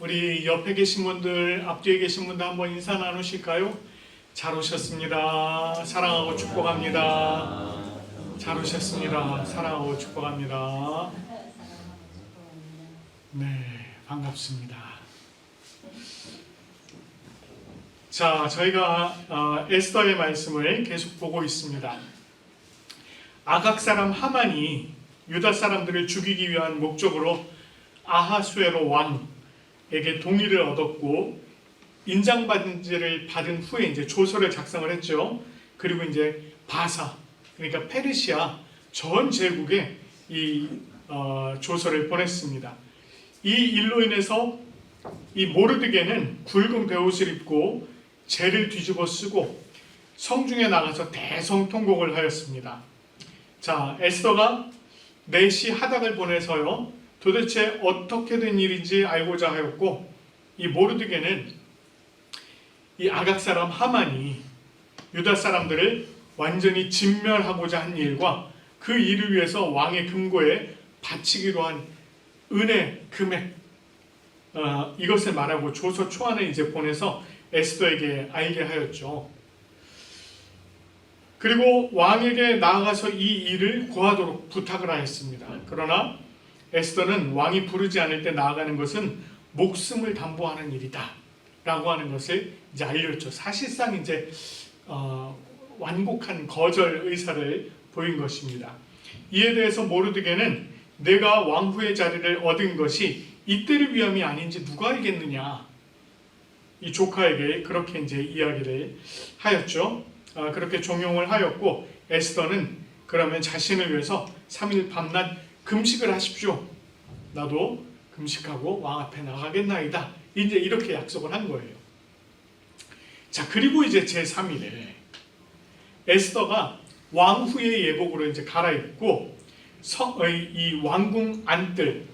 우리 옆에 계신 분들, 앞뒤에 계신 분들 한번 인사 나누실까요? 잘 오셨습니다. 사랑하고 축복합니다. 잘 오셨습니다. 사랑하고 축복합니다. 네, 반갑습니다. 자, 저희가 에스더의 말씀을 계속 보고 있습니다. 아각 사람 하만이 유다 사람들을 죽이기 위한 목적으로 아하수에로 왕에게 동의를 얻었고 인장반지를 받은 후에 이제 조서를 작성을 했죠. 그리고 이제 바사, 그러니까 페르시아 전 제국에 이 조서를 보냈습니다. 이 일로 인해서 이 모르드게는 굵은 베옷을 입고 재를 뒤집어 쓰고 성중에 나가서 대성통곡을 하였습니다. 자, 에스더가 넷이 하닥을 보내서요, 도대체 어떻게 된 일인지 알고자 하였고, 이 모르드게는 이 아각 사람 하만이 유다 사람들을 완전히 진멸하고자 한 일과 그 일을 위해서 왕의 금고에 바치기로 한 은혜 금액, 이것을 말하고 조서 초안을 이제 보내서 에스더에게 알게 하였죠. 그리고 왕에게 나아가서 이 일을 고하도록 부탁을 하였습니다. 그러나 에스더는 왕이 부르지 않을 때 나아가는 것은 목숨을 담보하는 일이다 라고 하는 것을 이제 알렸죠. 사실상 이제 완곡한 거절 의사를 보인 것입니다. 이에 대해서 모르드게는 내가 왕후의 자리를 얻은 것이 이때를 위함이 아닌지 누가 알겠느냐, 이 조카에게 그렇게 이제 이야기를 하였죠. 그렇게 종용을 하였고, 에스더는 그러면 자신을 위해서 3일 밤낮 금식을 하십시오. 나도 금식하고 왕 앞에 나가겠나이다. 이제 이렇게 약속을 한 거예요. 자, 그리고 이제 제3일에 에스더가 왕후의 예복으로 이제 갈아입고 이 왕궁 안뜰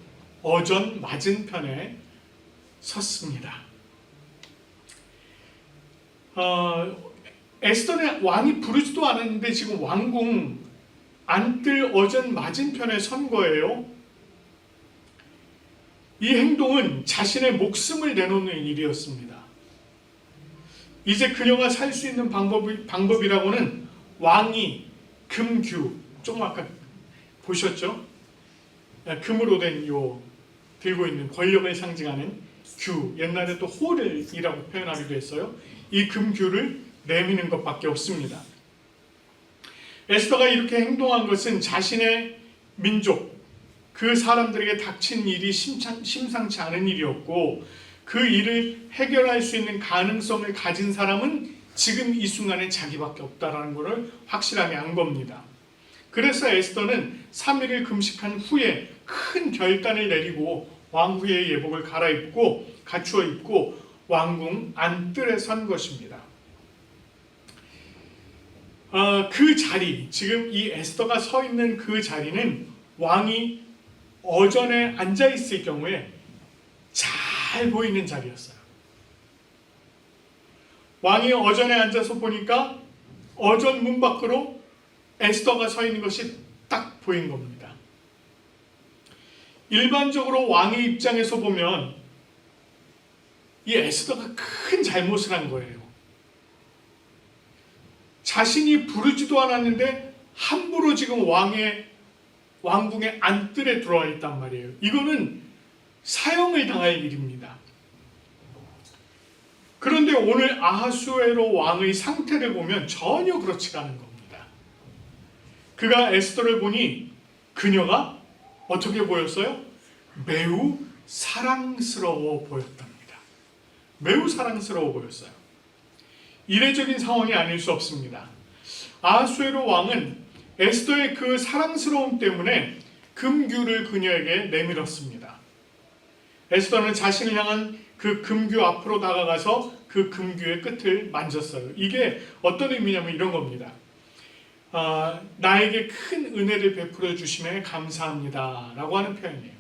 어전 맞은편에 섰습니다. 에스더는 왕이 부르지도 않았는데 지금 왕궁 안뜰 어전 맞은편에 선 거예요. 이 행동은 자신의 목숨을 내놓는 일이었습니다. 이제 그녀가 살 수 있는 방법이라고는 왕이 금규, 조금 아까 보셨죠? 금으로 된 요 들고 있는 권력을 상징하는 규, 옛날에 또 호를이라고 표현하기도 했어요. 이 금규를 내미는 것밖에 없습니다. 에스더가 이렇게 행동한 것은 자신의 민족, 그 사람들에게 닥친 일이 심상치 않은 일이었고, 그 일을 해결할 수 있는 가능성을 가진 사람은 지금 이 순간에 자기밖에 없다라는 것을 확실하게 안 겁니다. 그래서 에스더는 3일을 금식한 후에 큰 결단을 내리고 왕후의 예복을 갈아입고 갖추어 입고 왕궁 안뜰에 선 것입니다. 그 자리, 지금 이 에스더가 서 있는 그 자리는 왕이 어전에 앉아 있을 경우에 잘 보이는 자리였어요. 왕이 어전에 앉아서 보니까 어전 문 밖으로 에스더가 서 있는 것이 딱 보인 겁니다. 일반적으로 왕의 입장에서 보면 이 에스더가 큰 잘못을 한 거예요. 자신이 부르지도 않았는데 함부로 지금 왕궁의 안뜰에 들어와 있단 말이에요. 이거는 사형을 당할 일입니다. 그런데 오늘 아하수에로 왕의 상태를 보면 전혀 그렇지가 않은 겁니다. 그가 에스더를 보니 그녀가 어떻게 보였어요? 매우 사랑스러워 보였답니다. 매우 사랑스러워 보였어요. 이례적인 상황이 아닐 수 없습니다. 아하수에로 왕은 에스더의 그 사랑스러움 때문에 금규를 그녀에게 내밀었습니다. 에스더는 자신을 향한 그 금규 앞으로 다가가서 그 금규의 끝을 만졌어요. 이게 어떤 의미냐면 이런 겁니다. 나에게 큰 은혜를 베풀어 주심에 감사합니다 라고 하는 표현이에요.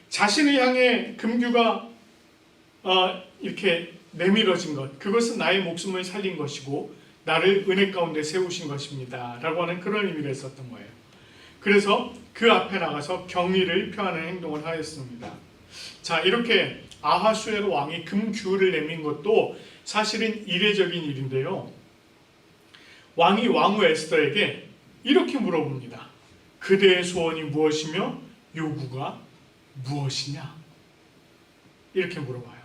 자신을 향해 금규가 이렇게 내밀어진 것, 그것은 나의 목숨을 살린 것이고 나를 은혜 가운데 세우신 것입니다 라고 하는 그런 의미를 썼던 거예요. 그래서 그 앞에 나가서 경의를 표하는 행동을 하였습니다. 자, 이렇게 아하수에로 왕이 금규를 내민 것도 사실은 이례적인 일인데요. 왕이 왕후 에스더에게 이렇게 물어봅니다. 그대의 소원이 무엇이며 요구가 무엇이냐? 이렇게 물어봐요.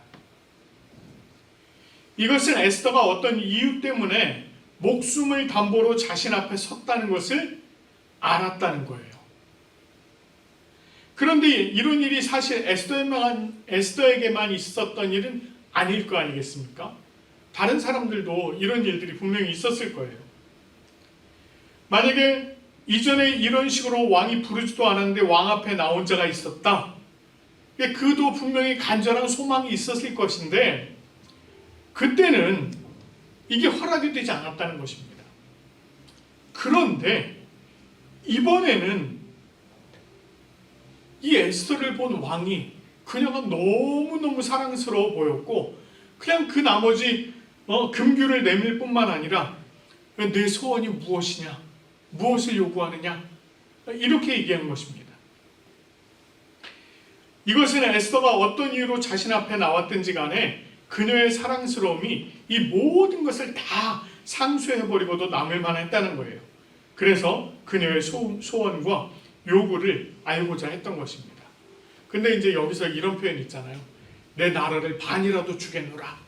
이것은 에스더가 어떤 이유 때문에 목숨을 담보로 자신 앞에 섰다는 것을 알았다는 거예요. 그런데 이런 일이 사실 에스더에게만 있었던 일은 아닐 거 아니겠습니까? 다른 사람들도 이런 일들이 분명히 있었을 거예요. 만약에 이전에 이런 식으로 왕이 부르지도 않았는데 왕 앞에 나온 자가 있었다. 그도 분명히 간절한 소망이 있었을 것인데 그때는 이게 허락이 되지 않았다는 것입니다. 그런데 이번에는 이 에스더를 본 왕이 그녀가 너무너무 사랑스러워 보였고 그냥 그 나머지 금규를 내밀 뿐만 아니라 내 소원이 무엇이냐, 무엇을 요구하느냐 이렇게 얘기한 것입니다. 이것은 에스더가 어떤 이유로 자신 앞에 나왔든지 간에 그녀의 사랑스러움이 이 모든 것을 다 상쇄해버리고도 남을 만했다는 거예요. 그래서 그녀의 소원과 요구를 알고자 했던 것입니다. 근데 이제 여기서 이런 표현이 있잖아요. 내 나라를 반이라도 주겠노라.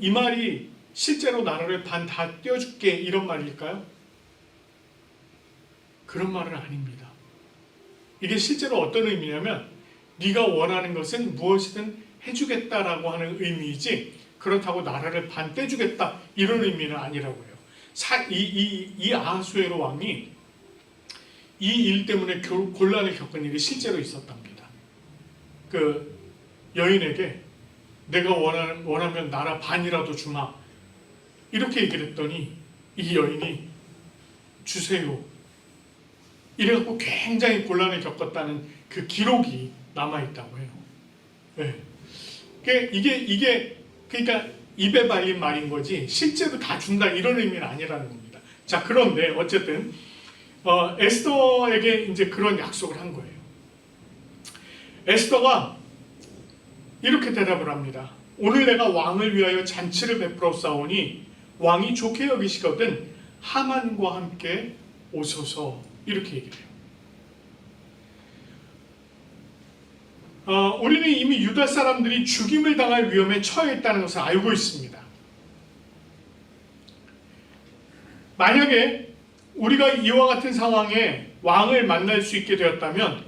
이 말이 실제로 나라를 반 다 떼어줄게 이런 말일까요? 그런 말은 아닙니다. 이게 실제로 어떤 의미냐면 네가 원하는 것은 무엇이든 해주겠다라고 하는 의미이지 그렇다고 나라를 반 떼주겠다 이런 의미는 아니라고 해요. 이 아하수에로 왕이 이 일 때문에 곤란을 겪은 일이 실제로 있었답니다. 그 여인에게 내가 원하면 나라 반이라도 주마 이렇게 얘기를 했더니 이 여인이 주세요 이래갖고 굉장히 곤란을 겪었다는 그 기록이 남아있다고 해요. 네. 이게 그러니까 입에 발린 말인 거지 실제로 다 준다 이런 의미는 아니라는 겁니다. 자, 그런데 어쨌든 에스더에게 이제 그런 약속을 한 거예요. 에스더가 이렇게 대답을 합니다. 오늘 내가 왕을 위하여 잔치를 베풀어 싸우니 왕이 좋게 여기시거든 하만과 함께 오소서 이렇게 얘기를 해요. 우리는 이미 유다 사람들이 죽임을 당할 위험에 처해 있다는 것을 알고 있습니다. 만약에 우리가 이와 같은 상황에 왕을 만날 수 있게 되었다면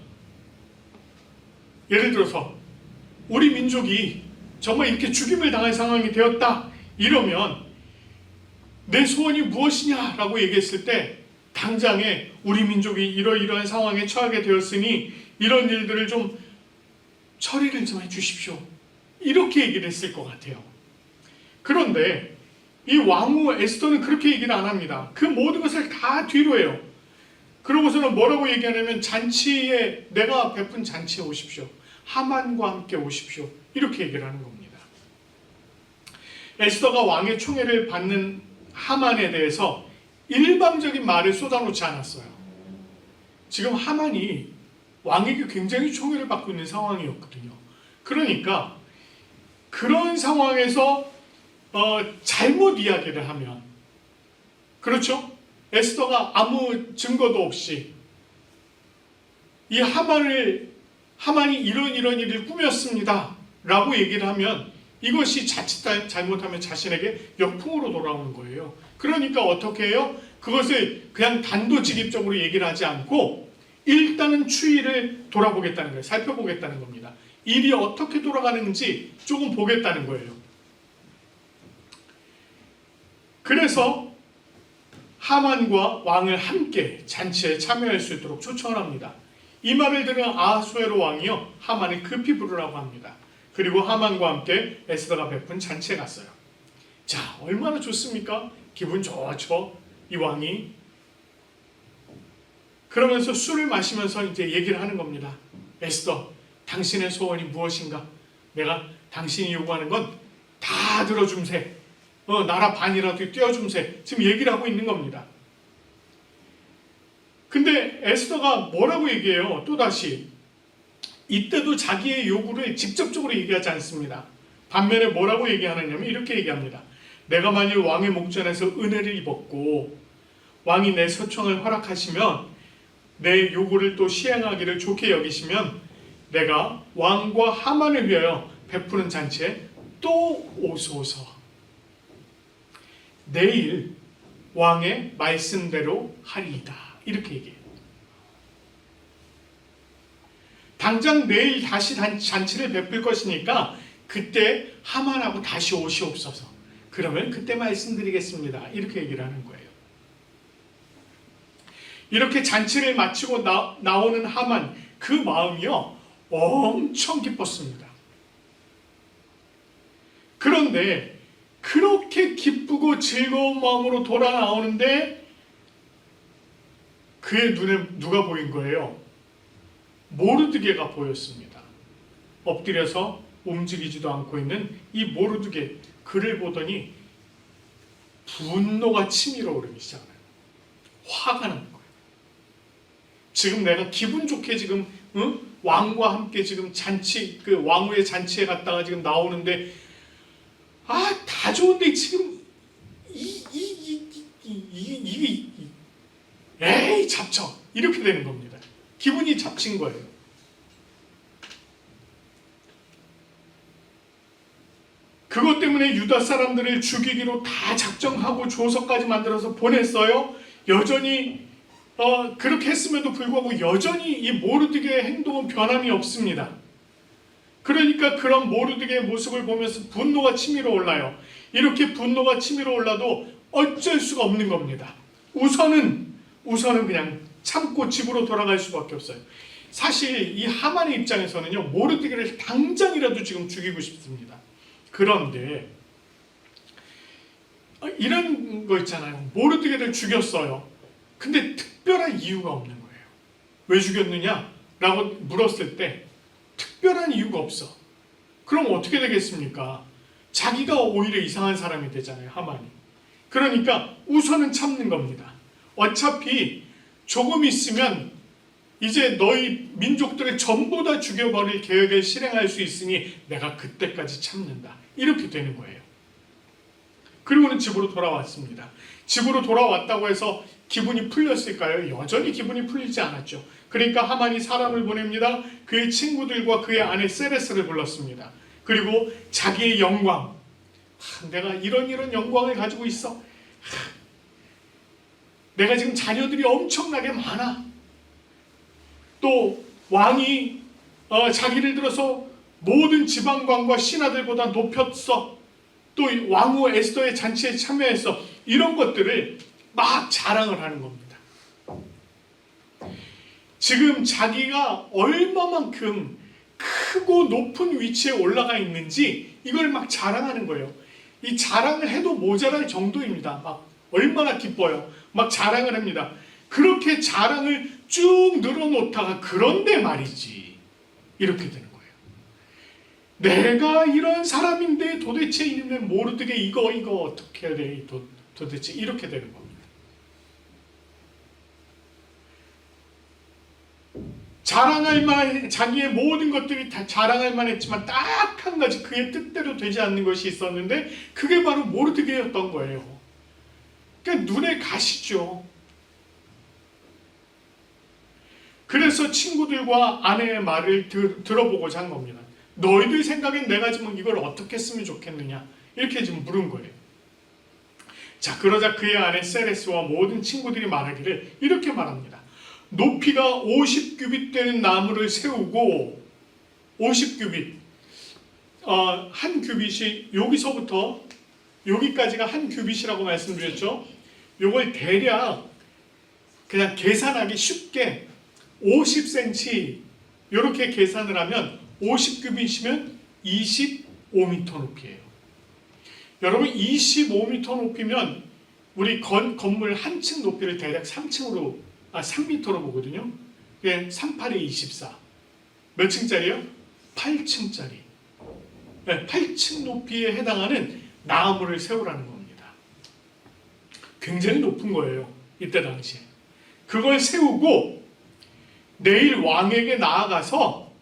예를 들어서 우리 민족이 정말 이렇게 죽임을 당할 상황이 되었다 이러면 내 소원이 무엇이냐라고 얘기했을 때 당장에 우리 민족이 이러이러한 상황에 처하게 되었으니 이런 일들을 좀 처리를 좀 해주십시오 이렇게 얘기를 했을 것 같아요. 그런데 이 왕후 에스더는 그렇게 얘기를 안 합니다. 그 모든 것을 다 뒤로 해요. 그러고서는 뭐라고 얘기하냐면 잔치에 내가 베푼 잔치에 오십시오. 하만과 함께 오십시오. 이렇게 얘기를 하는 겁니다. 에스더가 왕의 총애를 받는 하만에 대해서 일방적인 말을 쏟아놓지 않았어요. 지금 하만이 왕에게 굉장히 총애를 받고 있는 상황이었거든요. 그러니까 그런 상황에서 잘못 이야기를 하면 그렇죠? 에스더가 아무 증거도 없이 이 하만이 이런 일을 꾸몄습니다 라고 얘기를 하면 이것이 자칫 잘못하면 자신에게 역풍으로 돌아오는 거예요. 그러니까 어떻게 해요? 그것을 그냥 단도직입적으로 얘기를 하지 않고 일단은 추이를 돌아보겠다는 거예요. 살펴보겠다는 겁니다. 일이 어떻게 돌아가는지 조금 보겠다는 거예요. 그래서 하만과 왕을 함께 잔치에 참여할 수 있도록 초청을 합니다. 이 말을 들은 아하수에로 왕이요 하만을 급히 부르라고 합니다. 그리고 하만과 함께 에스더가 베푼 잔치에 갔어요. 자, 얼마나 좋습니까? 기분 좋죠? 이 왕이. 그러면서 술을 마시면서 이제 얘기를 하는 겁니다. 에스더, 당신의 소원이 무엇인가? 내가 당신이 요구하는 건 다 들어줌세. 나라 반이라도 떼어줌세. 지금 얘기를 하고 있는 겁니다. 근데 에스더가 뭐라고 얘기해요? 또다시 이때도 자기의 요구를 직접적으로 얘기하지 않습니다. 반면에 뭐라고 얘기하느냐면 이렇게 얘기합니다. 내가 만일 왕의 목전에서 은혜를 입었고 왕이 내 서청을 허락하시면 내 요구를 또 시행하기를 좋게 여기시면 내가 왕과 하만을 위하여 베푸는 잔치에 또 오소서. 내일 왕의 말씀대로 하리이다. 이렇게 얘기해요. 당장 내일 다시 잔치를 베풀 것이니까 그때 하만하고 다시 오시옵소서. 그러면 그때 말씀드리겠습니다. 이렇게 얘기를 하는 거예요. 이렇게 잔치를 마치고 나오는 하만, 그 마음이요 엄청 기뻤습니다. 그런데 그렇게 기쁘고 즐거운 마음으로 돌아 나오는데 그의 눈에 누가 보인 거예요? 모르드게가 보였습니다. 엎드려서 움직이지도 않고 있는 이 모르드게, 그를 보더니 분노가 치밀어 오르기 시작해요. 화가 나는 거예요. 지금 내가 기분 좋게 지금 왕과 함께 지금 잔치, 그 왕후의 잔치에 갔다가 지금 나오는데 다 좋은데 지금 에이 잡쳐, 이렇게 되는 겁니다. 기분이 잡친 거예요. 그것 때문에 유다 사람들을 죽이기로 다 작정하고 조서까지 만들어서 보냈어요. 여전히 그렇게 했음에도 불구하고 여전히 이 모르드게의 행동은 변함이 없습니다. 그러니까 그런 모르드게의 모습을 보면서 분노가 치밀어 올라요. 이렇게 분노가 치밀어 올라도 어쩔 수가 없는 겁니다. 우선은 그냥 참고 집으로 돌아갈 수밖에 없어요. 사실 이 하만의 입장에서는요, 모르드게를 당장이라도 지금 죽이고 싶습니다. 그런데 이런 거 있잖아요. 모르드게를 죽였어요. 근데 특별한 이유가 없는 거예요. 왜 죽였느냐? 라고 물었을 때 특별한 이유가 없어. 그럼 어떻게 되겠습니까? 자기가 오히려 이상한 사람이 되잖아요, 하만이. 그러니까 우선은 참는 겁니다. 어차피 조금 있으면 이제 너희 민족들을 전부 다 죽여버릴 계획을 실행할 수 있으니 내가 그때까지 참는다. 이렇게 되는 거예요. 그리고는 집으로 돌아왔습니다. 집으로 돌아왔다고 해서 기분이 풀렸을까요? 여전히 기분이 풀리지 않았죠. 그러니까 하만이 사람을 보냅니다. 그의 친구들과 그의 아내 세레스를 불렀습니다. 그리고 자기의 영광, 내가 이런 영광을 가지고 있어. 내가 지금 자녀들이 엄청나게 많아. 또 왕이 자기를 들어서 모든 지방관과 신하들보다 높였어. 또 왕후 에스더의 잔치에 참여했어. 이런 것들을 막 자랑을 하는 겁니다. 지금 자기가 얼마만큼 크고 높은 위치에 올라가 있는지 이걸 막 자랑하는 거예요. 이 자랑을 해도 모자랄 정도입니다. 막 얼마나 기뻐요. 막 자랑을 합니다. 그렇게 자랑을 쭉 늘어놓다가 그런데 말이지, 이렇게 되는 거예요. 내가 이런 사람인데 도대체 이놈의 모르드게 이거 어떻게 해야 돼? 도대체 이렇게 되는 겁니다. 자랑할 만한, 자기의 모든 것들이 다 자랑할 만했지만 딱 한 가지 그의 뜻대로 되지 않는 것이 있었는데 그게 바로 모르드게였던 거예요. 그러니까 눈에 가시죠. 그래서 친구들과 아내의 말을 들어보고자 한 겁니다. 너희들 생각엔 내가 지금 이걸 어떻게 했으면 좋겠느냐, 이렇게 지금 물은 거예요. 자, 그러자 그의 아내 세레스와 모든 친구들이 말하기를 이렇게 말합니다. 높이가 50규빗 되는 나무를 세우고, 50규빗, 한 규빗이 여기서부터 여기까지가 한 규빗이라고 말씀드렸죠. 요걸 대략 그냥 계산하기 쉽게 50cm 이렇게 계산을 하면 50규빗이면 25m 높이에요. 여러분 25m 높이면 우리 건물 한 층 높이를 대략 3m로 보거든요. 그게 38에 24. 몇 층짜리요? 8층짜리. 네, 8층 높이에 해당하는 나무를 세우라는 겁니다. 굉장히 높은 거예요. 이때 당시에. 그걸 세우고 내일 왕에게 나아가서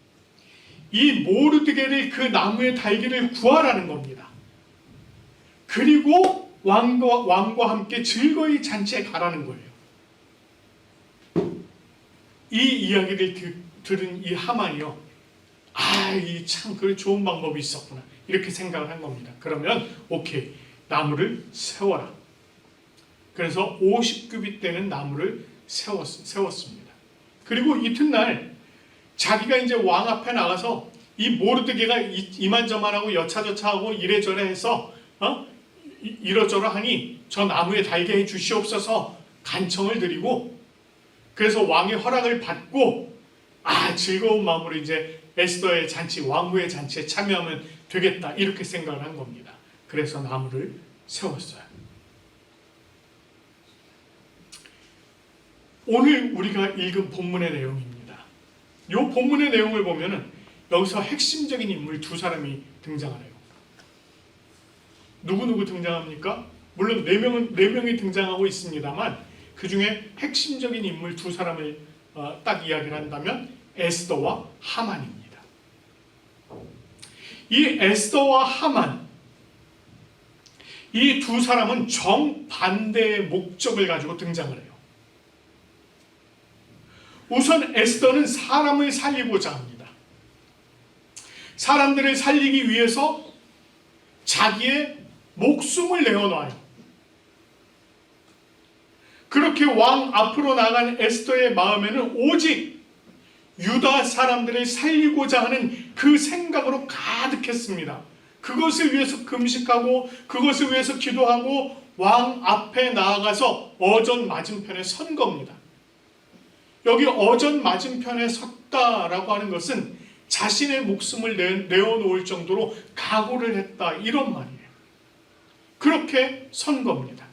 이 모르드게를 그 나무의 달기를 구하라는 겁니다. 그리고 왕과 함께 즐거이 잔치에 가라는 거예요. 이 이야기를 들은 이 하만이요, 이 참 그 좋은 방법이 있었구나 이렇게 생각을 한 겁니다. 그러면 오케이, 나무를 세워라. 그래서 50규빗 되는 나무를 세웠습니다. 그리고 이튿날 자기가 이제 왕 앞에 나가서 이 모르드게가 이만저만하고 여차저차하고 이래저래 해서 이러저러 하니 저 나무에 달게 해 주시옵소서 간청을 드리고, 그래서 왕의 허락을 받고 즐거운 마음으로 이제 에스더의 잔치, 왕후의 잔치에 참여하면 되겠다 이렇게 생각을 한 겁니다. 그래서 나무를 세웠어요. 오늘 우리가 읽은 본문의 내용입니다. 이 본문의 내용을 보면은 여기서 핵심적인 인물 두 사람이 등장하네요. 누구 등장합니까? 물론 네 명이 등장하고 있습니다만 그 중에 핵심적인 인물 두 사람을 딱 이야기를 한다면 에스더와 하만입니다. 이 에스더와 하만, 이 두 사람은 정반대의 목적을 가지고 등장을 해요. 우선 에스더는 사람을 살리고자 합니다. 사람들을 살리기 위해서 자기의 목숨을 내어놔요. 그렇게 왕 앞으로 나간 에스더의 마음에는 오직 유다 사람들을 살리고자 하는 그 생각으로 가득했습니다. 그것을 위해서 금식하고 그것을 위해서 기도하고 왕 앞에 나아가서 어전 맞은편에 선 겁니다. 여기 어전 맞은편에 섰다라고 하는 것은 자신의 목숨을 내어놓을 정도로 각오를 했다 이런 말이에요. 그렇게 선 겁니다.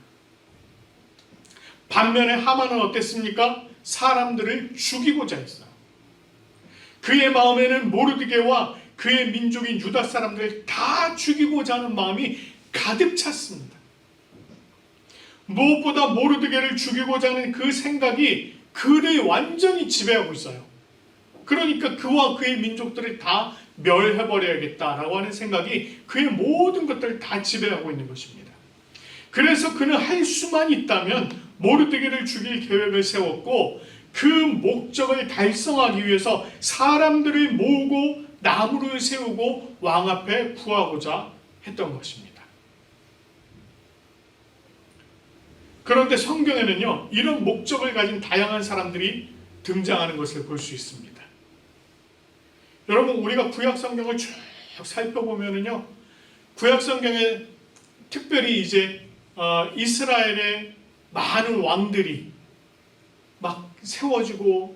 반면에 하만은 어땠습니까? 사람들을 죽이고자 했어요. 그의 마음에는 모르드게와 그의 민족인 유다 사람들을 다 죽이고자 하는 마음이 가득 찼습니다. 무엇보다 모르드게를 죽이고자 하는 그 생각이 그를 완전히 지배하고 있어요. 그러니까 그와 그의 민족들을 다 멸해버려야겠다라고 하는 생각이 그의 모든 것들을 다 지배하고 있는 것입니다. 그래서 그는 할 수만 있다면 모르드게를 죽일 계획을 세웠고 그 목적을 달성하기 위해서 사람들을 모으고 나무를 세우고 왕 앞에 구하고자 했던 것입니다. 그런데 성경에는요, 이런 목적을 가진 다양한 사람들이 등장하는 것을 볼 수 있습니다. 여러분, 우리가 구약 성경을 쭉 살펴보면은요, 구약 성경에 특별히 이제 이스라엘의 많은 왕들이 막 세워지고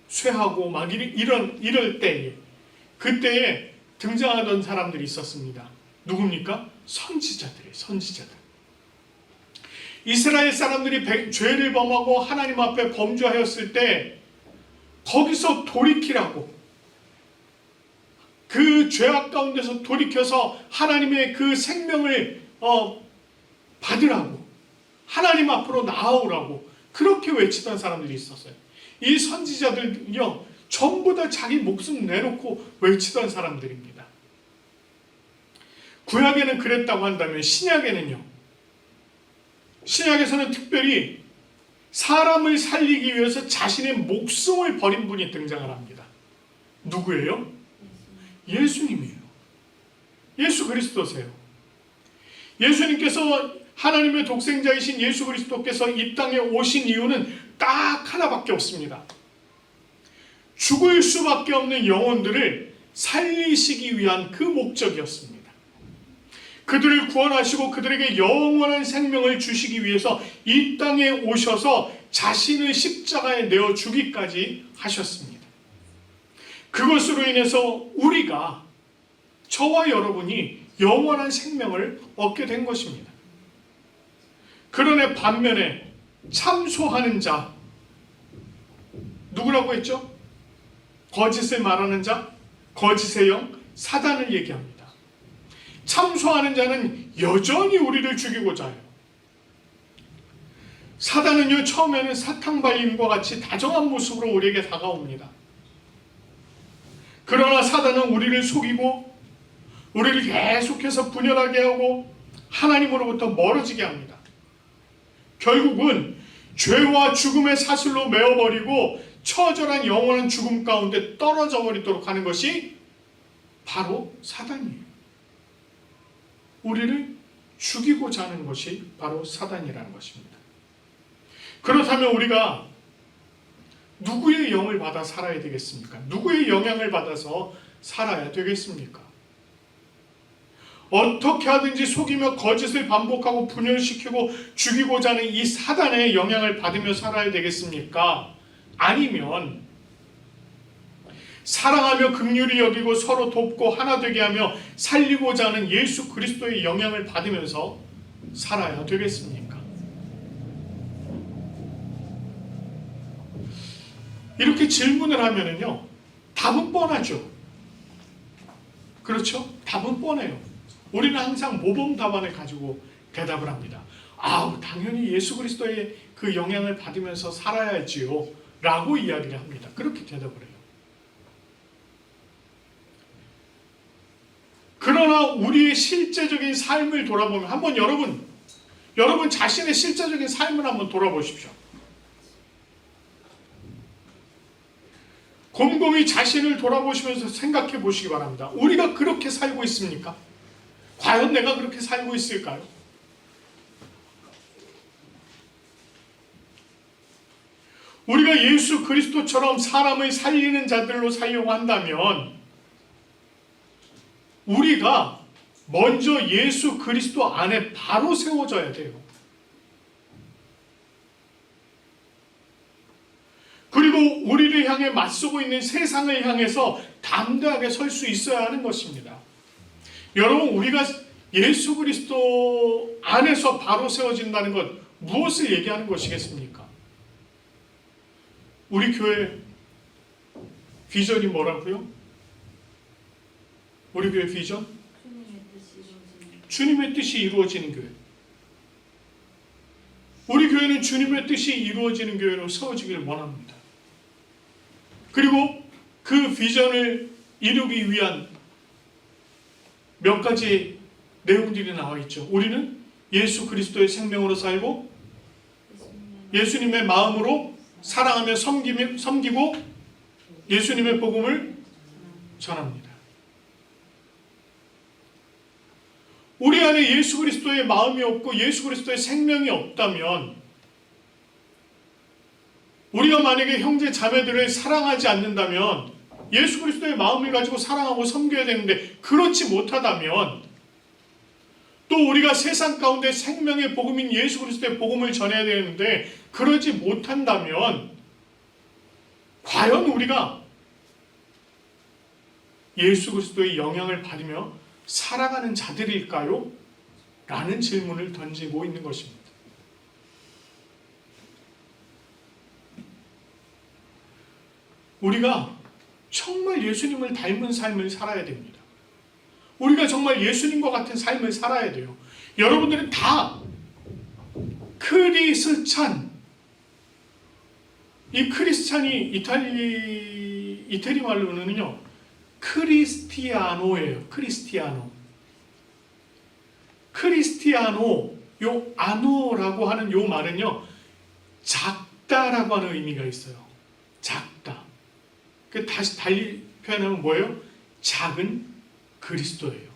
쇠하고 막 이럴 때에, 그때에 등장하던 사람들이 있었습니다. 누굽니까? 선지자들이에요. 선지자들. 이스라엘 사람들이 죄를 범하고 하나님 앞에 범죄하였을 때 거기서 돌이키라고, 그 죄악 가운데서 돌이켜서 하나님의 그 생명을 받으라고, 하나님 앞으로 나아오라고 그렇게 외치던 사람들이 있었어요. 이 선지자들은요, 전부 다 자기 목숨 내놓고 외치던 사람들입니다. 구약에는 그랬다고 한다면 신약에서는 특별히 사람을 살리기 위해서 자신의 목숨을 버린 분이 등장을 합니다. 누구예요? 예수님이에요. 예수 그리스도세요. 예수님께서, 하나님의 독생자이신 예수 그리스도께서 이 땅에 오신 이유는 딱 하나밖에 없습니다. 죽을 수밖에 없는 영혼들을 살리시기 위한 그 목적이었습니다. 그들을 구원하시고 그들에게 영원한 생명을 주시기 위해서 이 땅에 오셔서 자신을 십자가에 내어 주기까지 하셨습니다. 그것으로 인해서 우리가, 저와 여러분이 영원한 생명을 얻게 된 것입니다. 그러나 반면에 참소하는 자, 누구라고 했죠? 거짓을 말하는 자, 거짓의 영, 사단을 얘기합니다. 참소하는 자는 여전히 우리를 죽이고자 해요. 사단은요, 처음에는 사탕발림과 같이 다정한 모습으로 우리에게 다가옵니다. 그러나 사단은 우리를 속이고 우리를 계속해서 분열하게 하고 하나님으로부터 멀어지게 합니다. 결국은 죄와 죽음의 사슬로 메어버리고 처절한 영원한 죽음 가운데 떨어져 버리도록 하는 것이 바로 사단이에요. 우리를 죽이고자 하는 것이 바로 사단이라는 것입니다. 그렇다면 우리가 누구의 영을 받아 살아야 되겠습니까? 누구의 영향을 받아서 살아야 되겠습니까? 어떻게 하든지 속이며 거짓을 반복하고 분열시키고 죽이고자 하는 이 사단의 영향을 받으며 살아야 되겠습니까? 아니면 사랑하며 긍휼히 여기고 서로 돕고 하나 되게 하며 살리고자 하는 예수 그리스도의 영향을 받으면서 살아야 되겠습니까? 이렇게 질문을 하면은요, 답은 뻔하죠. 그렇죠? 답은 뻔해요. 우리는 항상 모범 답안을 가지고 대답을 합니다. 당연히 예수 그리스도의 그 영향을 받으면서 살아야지요 라고 이야기를 합니다. 그렇게 대답을 해요. 그러나 우리의 실제적인 삶을 돌아보면 한번 여러분 자신의 실제적인 삶을 한번 돌아보십시오. 곰곰이 자신을 돌아보시면서 생각해 보시기 바랍니다. 우리가 그렇게 살고 있습니까? 과연 내가 그렇게 살고 있을까요? 우리가 예수 그리스도처럼 사람을 살리는 자들로 살려고 한다면 우리가 먼저 예수 그리스도 안에 바로 세워져야 돼요. 그리고 우리를 향해 맞서고 있는 세상을 향해서 담대하게 설 수 있어야 하는 것입니다. 여러분, 우리가 예수 그리스도 안에서 바로 세워진다는 것 무엇을 얘기하는 것이겠습니까? 우리 교회 비전이 뭐라고요? 우리 교회 비전? 주님의 뜻이 이루어지는 교회. 우리 교회는 주님의 뜻이 이루어지는 교회로 세워지기를 원합니다. 그리고 그 비전을 이루기 위한 몇 가지 내용들이 나와 있죠. 우리는 예수 그리스도의 생명으로 살고 예수님의 마음으로 사랑하며 섬기고 예수님의 복음을 전합니다. 우리 안에 예수 그리스도의 마음이 없고 예수 그리스도의 생명이 없다면 우리가 만약에 형제 자매들을 사랑하지 않는다면 예수 그리스도의 마음을 가지고 사랑하고 섬겨야 되는데 그렇지 못하다면 또 우리가 세상 가운데 생명의 복음인 예수 그리스도의 복음을 전해야 되는데 그러지 못한다면 과연 우리가 예수 그리스도의 영향을 받으며 살아가는 자들일까요? 라는 질문을 던지고 있는 것입니다. 우리가 정말 예수님을 닮은 삶을 살아야 됩니다. 우리가 정말 예수님과 같은 삶을 살아야 돼요. 여러분들은 다 크리스찬, 이 크리스찬이 이태리 말로는요 크리스티아노예요. 크리스티아노, 요 아노라고 하는 요 말은요 작다라고 하는 의미가 있어요. 작다. 다시 달리 표현하면 뭐예요? 작은 그리스도예요.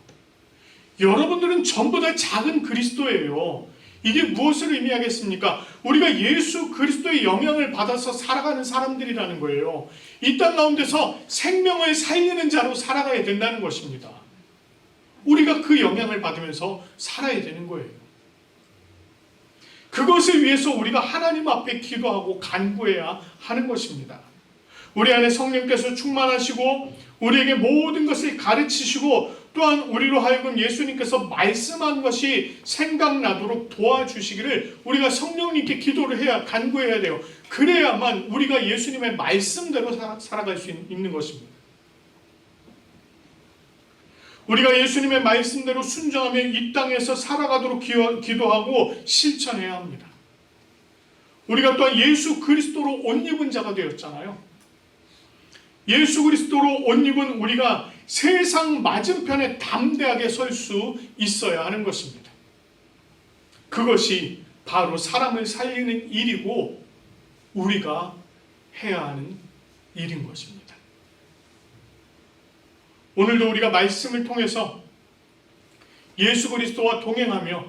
여러분들은 전부 다 작은 그리스도예요. 이게 무엇을 의미하겠습니까? 우리가 예수 그리스도의 영향을 받아서 살아가는 사람들이라는 거예요. 이 땅 가운데서 생명을 살리는 자로 살아가야 된다는 것입니다. 우리가 그 영향을 받으면서 살아야 되는 거예요. 그것을 위해서 우리가 하나님 앞에 기도하고 간구해야 하는 것입니다. 우리 안에 성령께서 충만하시고 우리에게 모든 것을 가르치시고 또한 우리로 하여금 예수님께서 말씀한 것이 생각나도록 도와주시기를 우리가 성령님께 기도를 해야 간구해야 돼요. 그래야만 우리가 예수님의 말씀대로 살아갈 수 있는 것입니다. 우리가 예수님의 말씀대로 순종하며 이 땅에서 살아가도록 기도하고 실천해야 합니다. 우리가 또한 예수 그리스도로 옷 입은 자가 되었잖아요. 예수 그리스도로 옷 입은 우리가 세상 맞은편에 담대하게 설 수 있어야 하는 것입니다. 그것이 바로 사람을 살리는 일이고 우리가 해야 하는 일인 것입니다. 오늘도 우리가 말씀을 통해서 예수 그리스도와 동행하며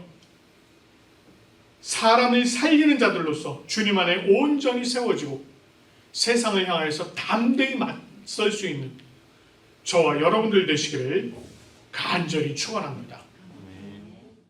사람을 살리는 자들로서 주님 안에 온전히 세워지고 세상을 향해서 담대히 맞설 수 있는 저와 여러분들 되시기를 간절히 축원합니다.